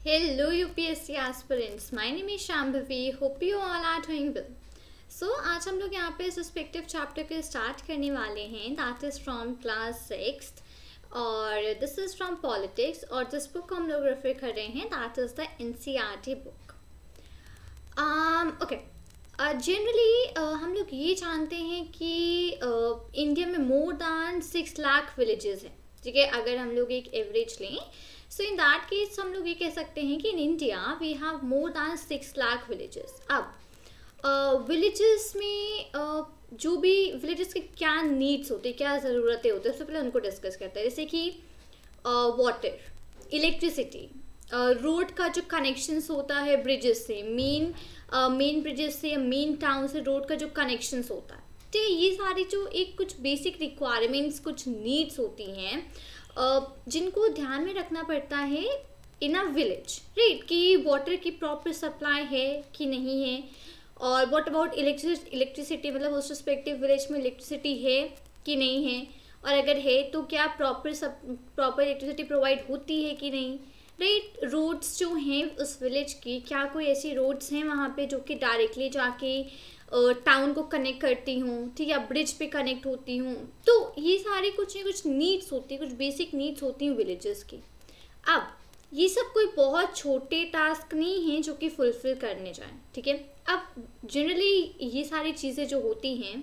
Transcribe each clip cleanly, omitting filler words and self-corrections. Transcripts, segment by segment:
Hello UPSC aspirants, my name is Shambhavi. Hope you all are doing well. So आज हम लोग यहाँ पे रिस्पेक्टिव चैप्टर के स्टार्ट करने वाले हैं. दैट इज़ फ्रॉम क्लास 6 और दिस इज़ फ्रॉम पॉलिटिक्स और जिस बुक को हम लोग रेफर कर रहे हैं that is the NCERT book. Okay, generally हम लोग ये जानते हैं कि इंडिया में मोर दैन 6 लाख विलेजेस हैं. ठीक है, अगर हम लोग एक एवरेज लें सो इन दैट केस हम लोग ये कह सकते हैं कि in India we have more than 6 lakh villages. अब विलेजेस में जो भी विलेजेस के क्या नीड्स होते हैं, क्या ज़रूरतें होती हैं, सबसे पहले उनको डिस्कस करते हैं. जैसे कि वाटर, इलेक्ट्रिसिटी, रोड का जो कनेक्शंस होता है ब्रिजेस से, मेन ब्रिजेस से या मेन टाउन से रोड का जो कनेक्शंस होता है. ठीक है, ये सारी जो एक कुछ बेसिक रिक्वायरमेंट्स, कुछ नीड्स होती हैं जिनको ध्यान में रखना पड़ता है इन अ विलेज, राइट, कि वाटर की प्रॉपर सप्लाई है कि नहीं है, और व्हाट अबाउट इलेक्ट्रिसिटी, मतलब उस रिस्पेक्टिव विलेज में इलेक्ट्रिसिटी है कि नहीं है, और अगर है तो क्या प्रॉपर इलेक्ट्रिसिटी प्रोवाइड होती है कि नहीं, राइट. रोड्स जो हैं उस विलेज की, क्या कोई ऐसी रोड्स हैं वहाँ पे जो कि डायरेक्टली जाके टाउन को कनेक्ट करती हूँ, ठीक है, ब्रिज पे कनेक्ट होती हूँ. तो ये सारी कुछ नीड्स होती हैं, कुछ बेसिक नीड्स होती हैं विलेजेस की. अब ये सब कोई बहुत छोटे टास्क नहीं हैं जो कि फुलफिल करने जाएं. ठीक है, अब जनरली ये सारी चीज़ें जो होती हैं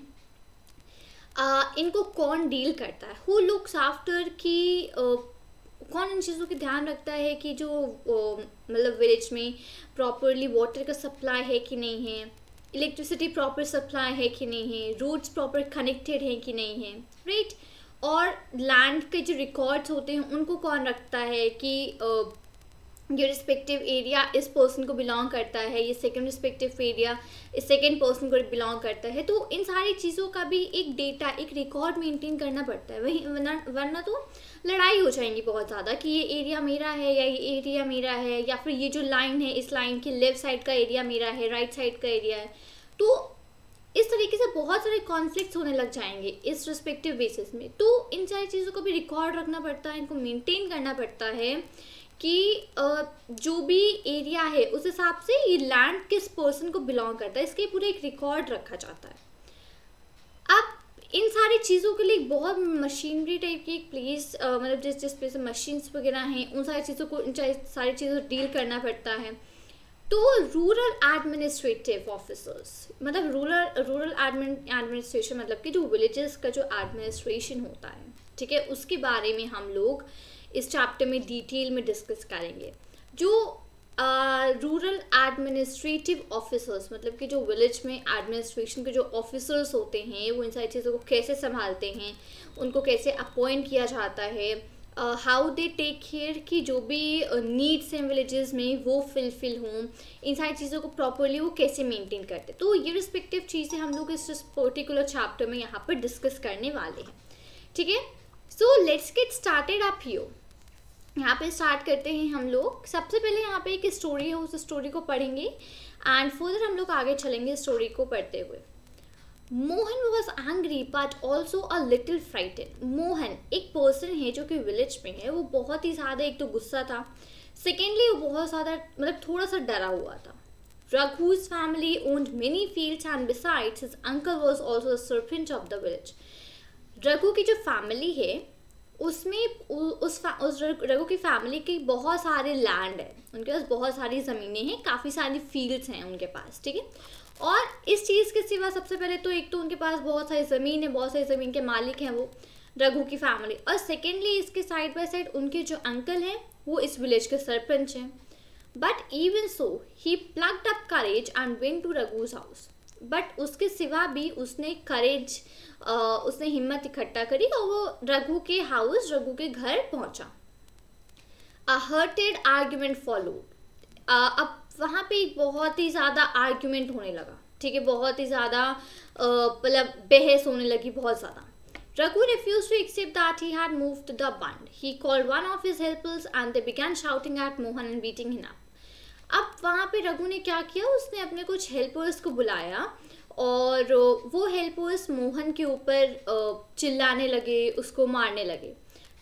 इनको कौन डील करता है, हु लुक्स आफ्टर, कि कौन इन चीज़ों की ध्यान रखता है कि जो मतलब विलेज में प्रॉपरली वाटर का सप्लाई है कि नहीं है, इलेक्ट्रिसिटी प्रॉपर सप्लाई है कि नहीं है, रोड्स प्रॉपर कनेक्टेड हैं कि नहीं है, राइट. और लैंड के जो रिकॉर्ड्स होते हैं उनको कौन रखता है कि ये रिस्पेक्टिव एरिया इस पर्सन को बिलोंग करता है, ये सेकंड रिस्पेक्टिव एरिया इस सेकंड पर्सन को बिलोंग करता है. तो इन सारी चीज़ों का भी एक डेटा, एक रिकॉर्ड मेंटेन करना पड़ता है. वही वरना तो लड़ाई हो जाएंगी बहुत ज़्यादा कि ये एरिया मेरा है या ये एरिया मेरा है, या फिर ये जो लाइन है इस लाइन के लेफ्ट साइड का एरिया मेरा है, राइट साइड का एरिया है. तो इस तरीके से बहुत सारे कॉन्फ्लिक्ट्स होने लग जाएंगे इस रिस्पेक्टिव बेसिस में. तो इन सारी चीज़ों को भी रिकॉर्ड रखना पड़ता है, इनको मेंटेन करना पड़ता है कि जो भी एरिया है उस हिसाब से ये लैंड किस पर्सन को बिलोंग करता है, इसके पूरे एक रिकॉर्ड रखा जाता है. अब इन सारी चीज़ों के लिए बहुत मशीनरी टाइप की एक प्लेस, मतलब जिस प्लेस से मशीन्स वगैरह हैं उन सारी चीज़ों को, इन सारी चीज़ों को डील करना पड़ता है. तो रूरल एडमिनिस्ट्रेटिव ऑफिसर्स, मतलब रूरल एडमिनिस्ट्रेशन, मतलब कि जो विलेजेस का जो एडमिनिस्ट्रेशन होता है, ठीक है, उसके बारे में हम लोग इस चैप्टर में डिटेल में डिस्कस करेंगे. जो रूरल एडमिनिस्ट्रेटिव ऑफिसर्स, मतलब कि जो विलेज में एडमिनिस्ट्रेशन के जो ऑफिसर्स होते हैं वो इन सारी चीज़ों को कैसे संभालते हैं, उनको कैसे अपॉइंट किया जाता है, हाउ दे टेक केयर कि जो भी नीड्स हैं विलेजेस में वो फिलफिल हों, इन सारी चीज़ों को प्रॉपरली वो कैसे मेंटेन करते. तो ये रिस्पेक्टिव चीज़ें हम लोग इस पर्टिकुलर चैप्टर में यहाँ पर डिस्कस करने वाले हैं. ठीक है, so let's get started up here. यहाँ पे स्टार्ट करते हैं हम लोग. सबसे पहले यहाँ पे एक स्टोरी है, उस स्टोरी को पढ़ेंगे एंड फर्दर हम लोग आगे चलेंगे स्टोरी को पढ़ते हुए. Mohan was angry but also a little frightened. Mohan एक पर्सन है जो कि विलेज में है, वो बहुत ही ज़्यादा, एक तो गुस्सा था, सेकेंडली वो बहुत ज़्यादा मतलब थोड़ा सा डरा हुआ था. Raghu's family owned many fields and besides his uncle was also the serpent of the village. Raghu की जो फैमिली है उसमें उस रघु की फैमिली की बहुत सारे लैंड है, उनके पास बहुत सारी ज़मीनें हैं, काफ़ी सारी फील्ड्स हैं उनके पास. ठीक है, और इस चीज़ के सिवा सबसे पहले तो एक तो उनके पास बहुत सारी ज़मीन है, बहुत सारी ज़मीन के मालिक हैं वो रघु की फैमिली, और सेकेंडली इसके साइड बाय साइड उनके जो अंकल हैं वो इस विलेज के सरपंच हैं. But even so he plucked up courage and went to Raghu's house. But उसके सिवा भी उसने करेज, उसने हिम्मत इकट्ठा करी और वो रघु के हाउस, रघु के घर पहुंचा. अ हर्टेड आर्ग्यूमेंट फॉलोड. अब वहाँ पे एक बहुत ही ज़्यादा आर्ग्यूमेंट होने लगा. ठीक है, बहुत ही ज़्यादा मतलब बहस होने लगी बहुत ज़्यादा. Raghu refused to accept that he had moved the bund. He called one of his helpers and they began shouting at Mohan and beating him up. अब वहाँ पे रघु ने क्या किया, उसने अपने कुछ हेल्पर्स को बुलाया और वो हेल्पर्स मोहन के ऊपर चिल्लाने लगे, उसको मारने लगे.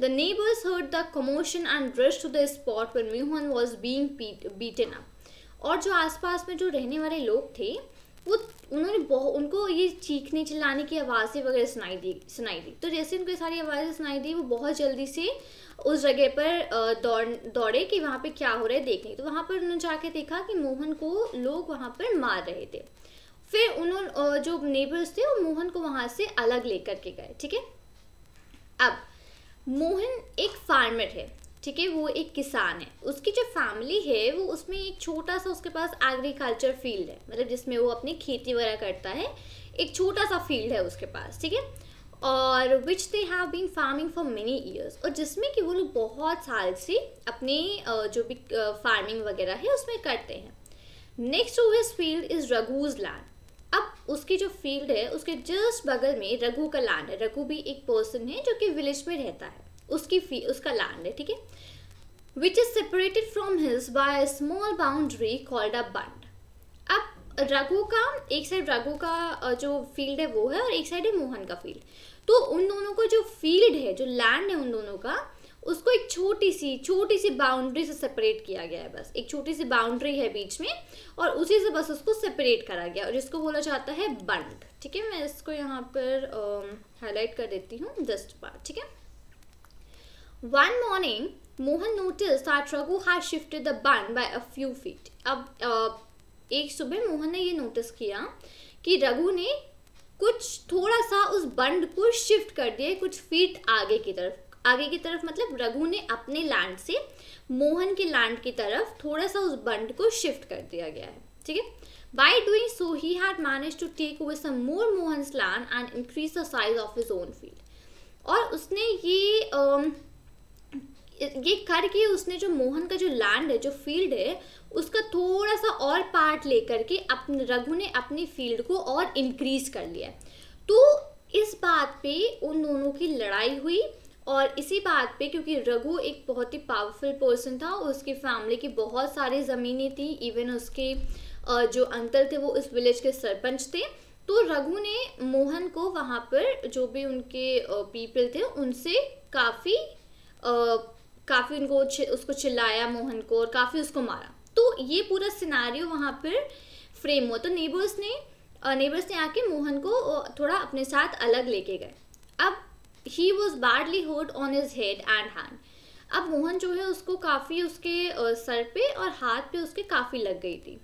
The neighbours heard the commotion and rushed to the spot when Mohan was being beaten up. और जो आसपास में जो रहने वाले लोग थे वो उनको ये चीखने चिल्लाने की आवाज़ें वगैरह सुनाई दी। तो जैसे उनको सारी आवाज़ें सुनाई दी वो बहुत जल्दी से उस जगह पर दौड़े कि वहाँ पे क्या हो रहा है देखने। तो वहाँ पर उन्होंने जाके देखा कि मोहन को लोग वहाँ पर मार रहे थे। फिर उन्होंने जो नेबर्स थे वो मोहन को वहाँ से अलग लेकर के गए। ठीक है, अब मोहन एक फार्मर है, ठीक है, वो एक किसान है। उसकी जो फैमिली है वो उसमें एक छोटा सा उसके पास एग्रीकल्चर फील्ड है, मतलब जिसमें वो अपनी खेती वगैरह करता है। एक छोटा सा फील्ड है उसके पास, ठीक है, और which they have been farming for many years, और जिसमें कि वो लोग बहुत साल से अपने जो भी फार्मिंग वगैरह है उसमें करते हैं। Next to his field is Raghu's land. अब उसकी जो फील्ड है उसके जस्ट बगल में रघु का लैंड है। रघु भी एक पर्सन है जो कि विलेज में रहता है, उसका लैंड है, ठीक है, which is separated from his by a small boundary called a bund. अब रघु का एक साइड रघु का जो फील्ड है वो है और एक साइड है मोहन का फील्ड। तो उन दोनों का जो फील्ड है, जो लैंड है उन दोनों का, उसको एक छोटी सी बाउंड्री से सेपरेट किया गया है। बस एक छोटी सी बाउंड्री है बीच में और उसी से बस उसको सेपरेट करा गया और जिसको बोला जाता है बंड। ठीक है, मैं इसको यहाँ पर हाईलाइट कर देती हूँ जस्ट पार्ट। ठीक है, one morning Mohan notice that Raghu had shifted the bund by a few feet. अब एक सुबह मोहन ने ये नोटिस किया कि रघु ने कुछ थोड़ा सा उस बंड को शिफ्ट कर दिया कुछ फीट आगे की तरफ मतलब रघु ने अपने लैंड से मोहन के लैंड की तरफ थोड़ा सा उस बंड को शिफ्ट कर दिया गया है। ठीक है, by doing so he had managed to take over some more Mohan's land and increase the size of his own field. और उसने ये करके उसने जो मोहन का जो लैंड है, जो फील्ड है, उसका थोड़ा सा और पार्ट लेकर के अपने रघु ने अपनी फील्ड को और इंक्रीज कर लिया। तो इस बात पे उन दोनों की लड़ाई हुई और इसी बात पे, क्योंकि रघु एक बहुत ही पावरफुल पर्सन था, उसकी फैमिली की बहुत सारी ज़मीनें थी, इवन उसके जो अंकल थे वो इस विलेज के सरपंच थे। तो रघु ने मोहन को वहाँ पर जो भी उनके पीपल थे उनसे काफ़ी उनको उसको चिल्लाया मोहन को और काफ़ी उसको मारा। तो ये पूरा सिनारियो वहाँ पर फ्रेम हुआ। तो नेबर्स ने आके मोहन को थोड़ा अपने साथ अलग लेके गए। अब he was badly hurt on his head and hand. अब मोहन जो है उसको काफ़ी उसके सर पे और हाथ पे उसके काफ़ी लग गई थी।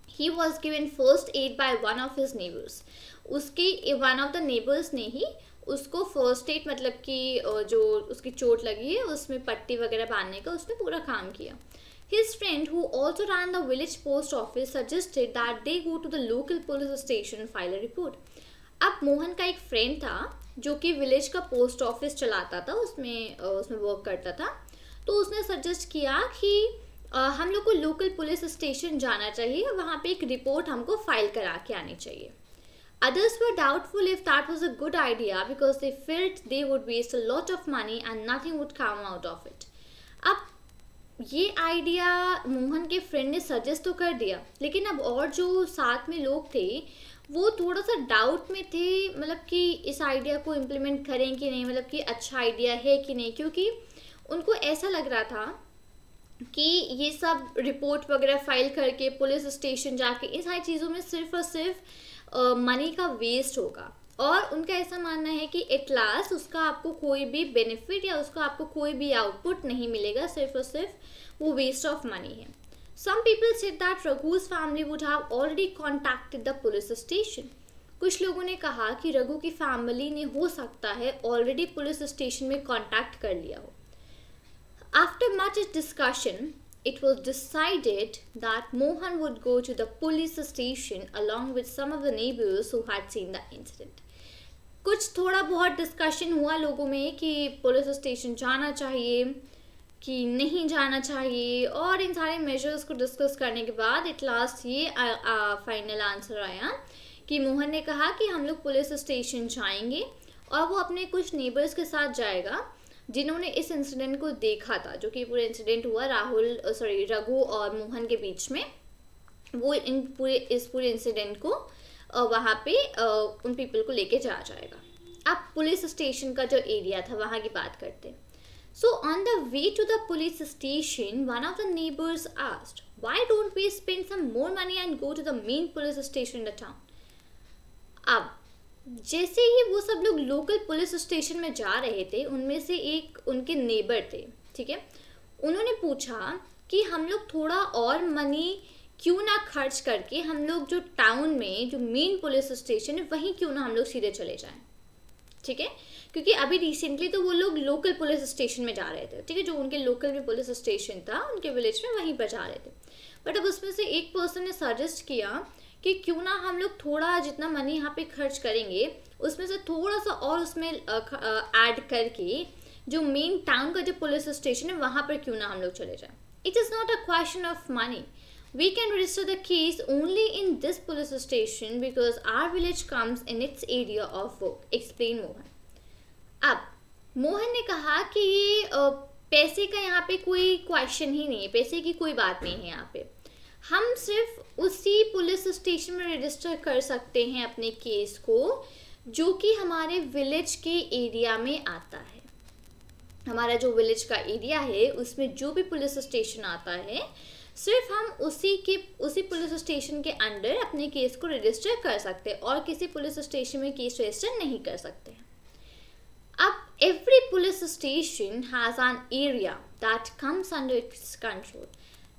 He was given first aid by one of his neighbours. उसके वन ऑफ द नेबर्स ने ही उसको फर्स्ट एड मतलब कि जो उसकी चोट लगी है उसमें पट्टी वगैरह बांधने का उसने पूरा काम किया। His friend, who also ran the village post office, suggested that they go to the local police station and file a report. अब मोहन का एक फ्रेंड था जो कि विलेज का पोस्ट ऑफिस चलाता था, उसमें वर्क करता था। तो उसने सजेस्ट किया कि हम लोग को लोकल पुलिस स्टेशन जाना चाहिए, वहाँ पे एक रिपोर्ट हमको फाइल करा के आनी चाहिए। Others were doubtful if that was a good idea because they felt they would waste a lot of money and nothing would come out of it. अब ये आइडिया मोहन के फ्रेंड ने सजेस्ट तो कर दिया, लेकिन अब और जो साथ में लोग थे वो थोड़ा सा डाउट में थे, मतलब कि इस आइडिया को इम्प्लीमेंट करें कि नहीं, मतलब कि अच्छा आइडिया है कि नहीं, क्योंकि उनको ऐसा लग रहा था कि ये सब रिपोर्ट वगैरह फाइल करके पुलिस स्टेशन जाके इन सारी चीज़ों में सिर्फ और सिर्फ मनी का वेस्ट होगा। और उनका ऐसा मानना है कि एट लास्ट उसका आपको कोई भी बेनिफिट या उसका आपको कोई भी आउटपुट नहीं मिलेगा, सिर्फ और सिर्फ वो वेस्ट ऑफ मनी है। Some people said that Raghu's family would have already contacted the police station. कुछ लोगों ने कहा कि रघु की फैमिली ने हो सकता है ऑलरेडी पुलिस स्टेशन में कांटेक्ट कर लिया हो। After much discussion, it was decided that Mohan would go to the police station along with some of the neighbors who had seen the incident. कुछ थोड़ा बहुत डिस्कशन हुआ लोगों में कि पुलिस स्टेशन जाना चाहिए कि नहीं जाना चाहिए, और इन सारे मेजर्स को डिस्कस करने के बाद एट लास्ट ये फाइनल आंसर आया कि मोहन ने कहा कि हम लोग पुलिस स्टेशन जाएंगे और वो अपने कुछ नेबर्स के साथ जाएगा जिन्होंने इस इंसिडेंट को देखा था, जो कि पूरा इंसिडेंट हुआ रघु और मोहन के बीच में। वो इस पूरे इंसिडेंट को वहाँ पे उन पीपल को लेके जाएगा। अब पुलिस स्टेशन का जो एरिया था वहाँ की बात करते हैं। So on the way to the police station, one of the neighbors asked, "Why don't we spend some more money and go to the main police station in the town?" अब जैसे ही वो सब लोग लोकल पुलिस स्टेशन में जा रहे थे, उनमें से एक उनके नेबर थे, ठीक है, उन्होंने पूछा कि हम लोग थोड़ा और मनी क्यों ना खर्च करके हम लोग जो टाउन में जो मेन पुलिस स्टेशन है वहीं क्यों ना हम लोग सीधे चले जाएं, ठीक है, क्योंकि अभी रिसेंटली तो वो लोग लोकल पुलिस स्टेशन में जा रहे थे, ठीक है, जो उनके लोकल में पुलिस स्टेशन था उनके विलेज में वहीं पर जा रहे थे। बट अब उसमें से एक पर्सन ने सजेस्ट किया कि क्यों ना हम लोग थोड़ा जितना मनी यहाँ पे खर्च करेंगे उसमें से थोड़ा सा और उसमें ऐड करके जो मेन टाउन का जो पुलिस स्टेशन है वहाँ पर क्यों ना हम लोग चले जाएं। It is not a question of money, we can register the case only in this police station because our village comes in its area of work, explain Mohan. अब मोहन ने कहा कि ये पैसे का यहाँ पे कोई क्वेश्चन ही नहीं है, पैसे की कोई बात नहीं है, यहाँ पे हम सिर्फ उसी पुलिस स्टेशन में रजिस्टर कर सकते हैं अपने केस को जो कि हमारे विलेज के एरिया में आता है। हमारा जो विलेज का एरिया है उसमें जो भी पुलिस स्टेशन आता है सिर्फ हम उसी पुलिस स्टेशन के अंडर अपने केस को रजिस्टर कर सकते हैं और किसी पुलिस स्टेशन में केस रजिस्टर नहीं कर सकते हैं। अब every police station has an area that comes under its control.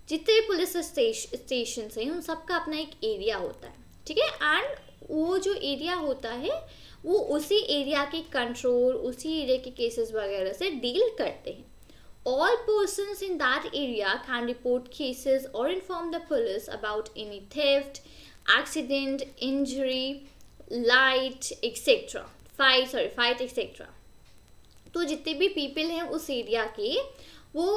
जितने भी पुलिस स्टेशन हैं उन सबका अपना एक एरिया होता है, ठीक है, एंड वो जो एरिया होता है वो उसी एरिया के कंट्रोल, उसी एरिया के केसेस वगैरह से डील करते हैं। All persons in that area can report cases or inform the police about any theft, accident, injury, fight, etc. तो जितने भी पीपल हैं उस एरिया के वो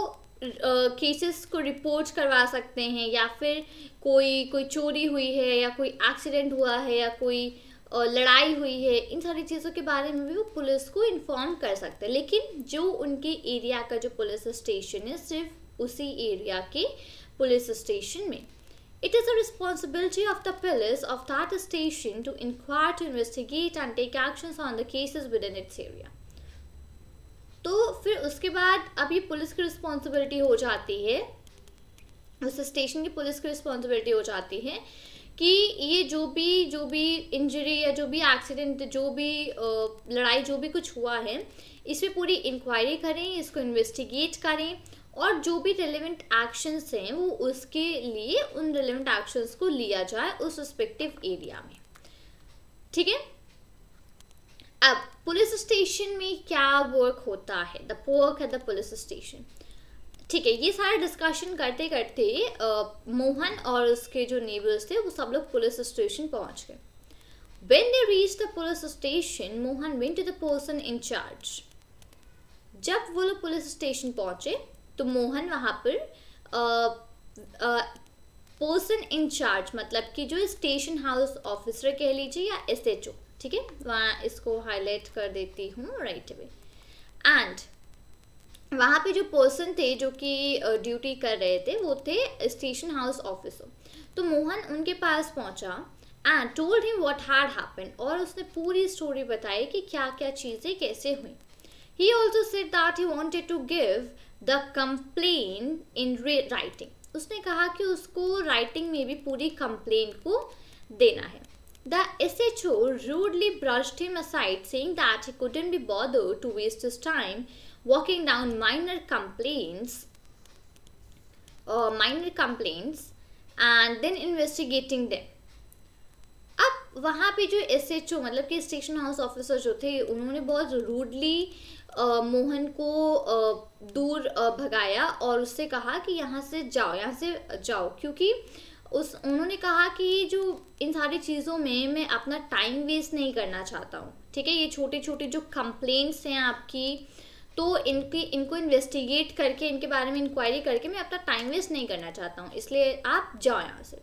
केसेस को रिपोर्ट करवा सकते हैं, या फिर कोई चोरी हुई है या कोई एक्सीडेंट हुआ है या कोई लड़ाई हुई है, इन सारी चीज़ों के बारे में भी वो पुलिस को इन्फॉर्म कर सकते हैं। लेकिन जो उनके एरिया का जो पुलिस स्टेशन है सिर्फ उसी एरिया के पुलिस स्टेशन में। It is the responsibility of the police of that station to inquire, to investigate and take actions on the cases within its area. तो फिर उसके बाद अब ये पुलिस की रिस्पॉन्सिबिलिटी हो जाती है, उस स्टेशन की पुलिस की रिस्पॉन्सिबिलिटी हो जाती है कि ये जो भी इंजरी या जो भी एक्सीडेंट, जो भी लड़ाई, जो भी कुछ हुआ है इस पर पूरी इंक्वायरी करें, इसको इन्वेस्टिगेट करें और जो भी रिलेवेंट एक्शंस हैं वो उसके लिए उन रिलेवेंट एक्शंस को लिया जाए उस रिस्पेक्टिव एरिया में, ठीक है। अब पुलिस स्टेशन में क्या वर्क होता है, the work at the police station, ठीक है। ये सारा डिस्कशन करते करते मोहन और उसके जो नेबर्स थे वो सब लोग पुलिस स्टेशन पहुंच गए। When they reached the police station, Mohan went to the person in charge। जब वो लोग पुलिस स्टेशन पहुंचे तो मोहन वहाँ पर पर्सन इन चार्ज मतलब कि जो स्टेशन हाउस ऑफिसर कह लीजिए या SHO, ठीक है, वहाँ इसको हाईलाइट कर देती हूँ राइट अवे। एंड वहाँ पे जो पर्सन थे जो कि ड्यूटी कर रहे थे वो थे स्टेशन हाउस ऑफिसर। तो मोहन उनके पास पहुँचा and told him what had happened, और उसने पूरी स्टोरी बताई कि क्या क्या चीज़ें कैसे हुई। He also said that he wanted to give the complaint in writing. उसने कहा कि उसको राइटिंग में भी पूरी कंप्लेन को देना है। The SHO rudely brushed him aside, saying that he couldn't be bothered to waste his time walking down minor complaints and then investigating them. अब वहाँ पे जो SHO मतलब कि स्टेशन हाउस ऑफिसर जो थे उन्होंने बहुत रूडली मोहन को दूर भगाया और उससे कहा कि यहाँ से जाओ, क्योंकि उन्होंने कहा कि ये जो इन सारी चीज़ों में मैं अपना टाइम वेस्ट नहीं करना चाहता हूँ, ठीक है। ये छोटे छोटे जो कंप्लेंट्स हैं आपकी, तो इनको इन्वेस्टिगेट करके इनके बारे में इंक्वायरी करके मैं अपना टाइम वेस्ट नहीं करना चाहता हूँ, इसलिए आप जाओ यहाँ से।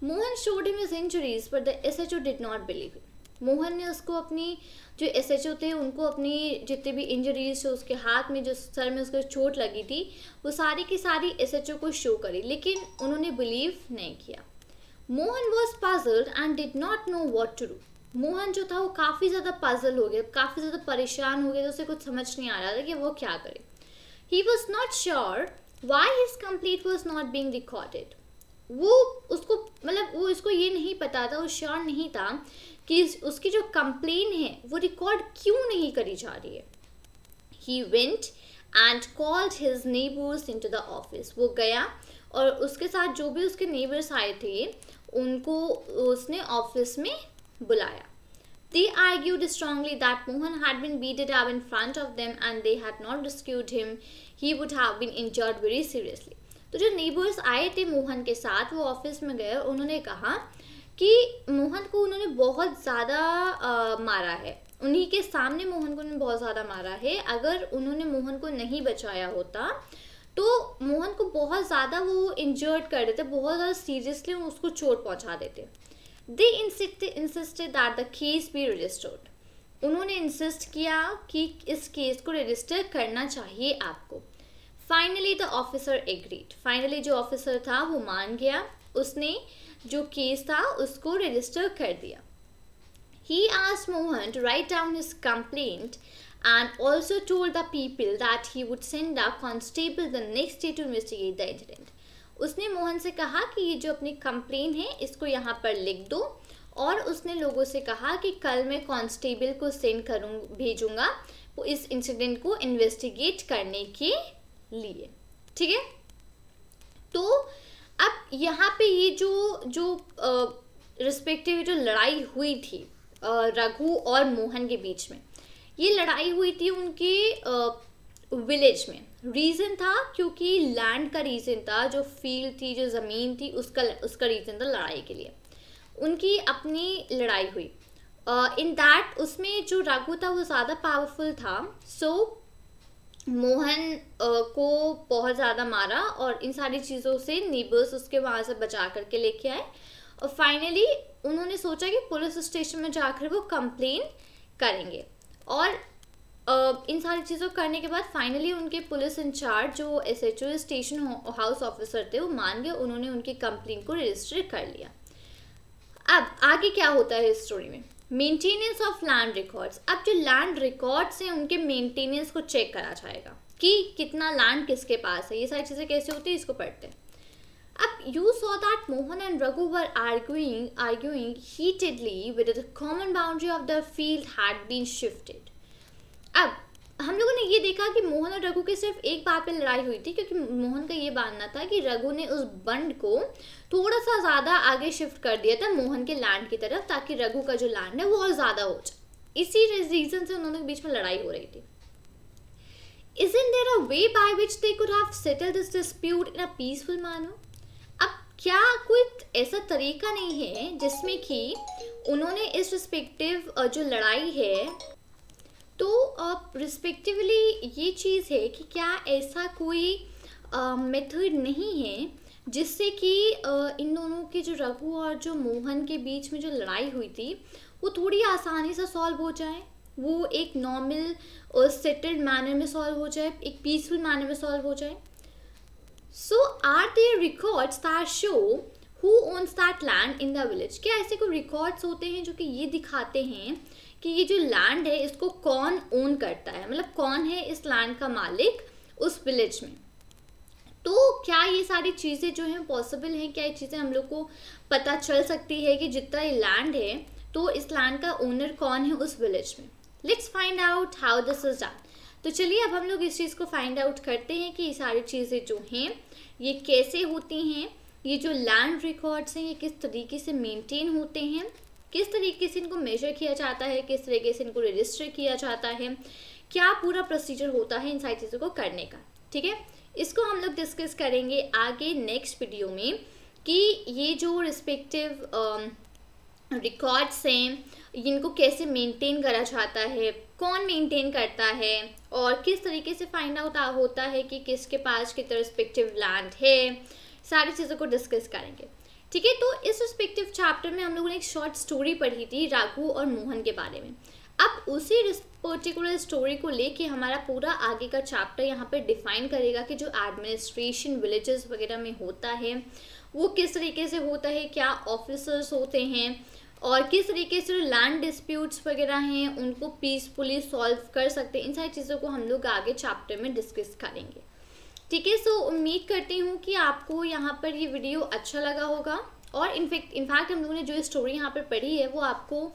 Mohan showed him his injuries but the SHO did not believe him. Mohan ने उसको अपनी जो SHO थे उनको अपनी जितने भी इंजरीज थे, उसके हाथ में जो सर में उसको चोट लगी थी वो सारी की सारी SHO को शो करी, लेकिन उन्होंने बिलीव नहीं किया। Mohan was puzzled and did not know what to do. Mohan जो था वो काफ़ी ज़्यादा पजल हो गया, काफ़ी ज़्यादा परेशान हो गया, तो उसे कुछ समझ नहीं आ रहा था कि वो क्या करे। He was not sure why his complaint was not being recorded. वो उसको मतलब वो इसको ये नहीं पता था, वो श्योर नहीं था कि उसकी जो कंप्लेन है वो रिकॉर्ड क्यों नहीं करी जा रही है. He went and called his neighbors into the office. वो गया और उसके साथ जो भी उसके नेबर्स आए थे उनको उसने ऑफिस में बुलाया. They argued strongly that Mohan had been beaten up in front of them and they had not rescued him. He would have been injured very seriously. तो जो नेबर्स आए थे मोहन के साथ वो ऑफिस में गए और उन्होंने कहा कि मोहन को उन्होंने बहुत ज़्यादा मारा है, उन्हीं के सामने मोहन को उन्होंने बहुत ज़्यादा मारा है. अगर उन्होंने मोहन को नहीं बचाया होता तो मोहन को बहुत ज़्यादा वो इंजर्ड कर देते, बहुत ज़्यादा सीरियसली उसको चोट पहुंचा देते. They insisted that the case be registered. उन्होंने इंसिस्ट किया कि इस केस को रजिस्टर करना चाहिए आपको. Finally the officer agreed. Finally जो ऑफिसर था वो मान गया, उसने जो केस था उसको रजिस्टर कर दिया. He asked Mohan to write down his complaint and also told the people that he would send a constable the next day to investigate the incident. उसने मोहन से कहा कि ये जो अपनी कंप्लेन है इसको यहाँ पर लिख दो और उसने लोगों से कहा कि कल मैं कांस्टेबल को सेंड भेजूंगा वो इस इंसिडेंट को इन्वेस्टिगेट करने के लिए. ठीक है, तो अब यहाँ पे ये जो रिस्पेक्टिव जो लड़ाई हुई थी रघु और मोहन के बीच में, ये लड़ाई हुई थी उनके विलेज में. रीज़न था क्योंकि लैंड का रीज़न था, जो फील्ड थी, जो ज़मीन थी, उसका रीज़न था लड़ाई के लिए. उनकी अपनी लड़ाई हुई. इन दैट उसमें जो रघु था वो ज़्यादा पावरफुल था, सो मोहन को बहुत ज़्यादा मारा और इन सारी चीज़ों से नेबर्स उसके वहाँ से बचा करके लेके आए. और फाइनली उन्होंने सोचा कि पुलिस स्टेशन में जाकर वो कंप्लेन करेंगे और इन सारी चीज़ों करने के बाद फाइनली उनके पुलिस इंचार्ज जो SHO स्टेशन हाउस ऑफिसर थे वो मान गए, उन्होंने उनकी कंप्लेन को रजिस्टर कर लिया. अब आगे क्या होता है इस स्टोरी में, मेंटेनेंस ऑफ लैंड रिकॉर्ड्स. अब जो लैंड रिकॉर्ड्स हैं उनके मेंटेनेंस को चेक करा जाएगा कि कितना लैंड किसके पास है. ये सारी चीज़ें कैसे होती है इसको पढ़ते हैं. अब you saw that Mohan and Raghu were arguing heatedly whether the common boundary of the field had been shifted. अब हम लोगों ने ये देखा कि मोहन और रघु की सिर्फ एक बात पे लड़ाई हुई थी, क्योंकि मोहन का ये मानना था कि रघु ने उस बंड को थोड़ा सा ज़्यादा आगे शिफ्ट कर दिया था मोहन के लैंड की तरफ, ताकि रघु का जो लैंड है वो और ज़्यादा हो जाए. इसी रीज़न से उन्होंने बीच में लड़ाई हो रही थी. Isn't there a way by which they could have settled this dispute in a peaceful manner? अब क्या कोई ऐसा तरीका नहीं है जिसमें कि उन्होंने इस रिस्पेक्टिव जो लड़ाई है तो रिस्पेक्टिवली ये चीज़ है कि क्या ऐसा कोई मेथड नहीं है जिससे कि इन दोनों के जो रघु और जो मोहन के बीच में जो लड़ाई हुई थी वो थोड़ी आसानी से सॉल्व हो जाए, वो एक नॉर्मल और सेटल्ड मैनर में सॉल्व हो जाए, एक पीसफुल मैनर में सॉल्व हो जाए. So are there records that show who owns that land in the village. क्या ऐसे कोई रिकॉर्ड्स होते हैं जो कि ये दिखाते हैं कि ये जो लैंड है इसको कौन ओन करता है, मतलब कौन है इस लैंड का मालिक उस विलेज में. तो क्या ये सारी चीज़ें जो हैं पॉसिबल हैं, क्या ये चीज़ें हम लोग को पता चल सकती है कि जितना ये लैंड है तो इस लैंड का ओनर कौन है उस विलेज में. Let's find out how this is done. तो चलिए अब हम लोग इस चीज़ को फाइंड आउट करते हैं कि ये सारी चीज़ें जो हैं ये कैसे होती हैं, ये जो लैंड रिकॉर्ड्स हैं ये किस तरीके से मेंटेन होते हैं, किस तरीके से इनको मेजर किया जाता है, किस तरीके से इनको रजिस्टर किया जाता है, क्या पूरा प्रोसीजर होता है इन सारी चीज़ों को करने का. ठीक है, इसको हम लोग डिस्कस करेंगे आगे नेक्स्ट वीडियो में कि ये जो रिस्पेक्टिव रिकॉर्ड्स हैं इनको कैसे मेंटेन करा जाता है, कौन मेंटेन करता है और किस तरीके से फाइंड आउट होता है कि किसके पास कितना रिस्पेक्टिव लैंड है. सारी चीज़ों को डिस्कस करेंगे. ठीक है, तो इस रिस्पेक्टिव चैप्टर में हम लोगों ने एक शॉर्ट स्टोरी पढ़ी थी रघु और मोहन के बारे में. अब उसी पर्टिकुलर स्टोरी को लेके हमारा पूरा आगे का चैप्टर यहाँ पे डिफाइन करेगा कि जो एडमिनिस्ट्रेशन विलेजेस वगैरह में होता है वो किस तरीके से होता है, क्या ऑफिसर्स होते हैं, और किस तरीके से जो लैंड डिस्प्यूट्स वगैरह हैं उनको पीसफुली सॉल्व कर सकते हैं, इन सारी चीज़ों को हम लोग आगे चैप्टर में डिस्कस करेंगे। ठीक है, सो उम्मीद करती हूँ कि आपको यहाँ पर ये वीडियो अच्छा लगा होगा और इनफैक्ट हम लोगों ने जो स्टोरी यहाँ पर पढ़ी है वो आपको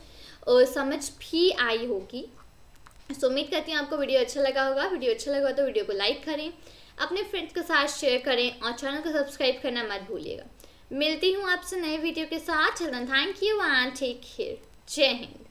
समझ भी आई होगी। सो उम्मीद करती हूँ आपको वीडियो अच्छा लगा होगा। वीडियो अच्छा लगा तो वीडियो को लाइक करें, अपने फ्रेंड्स के साथ शेयर करें और चैनल को सब्सक्राइब करना मत भूलिएगा। मिलती हूँ आपसे नए वीडियो के साथ। Thank you and take care. जय हिंद।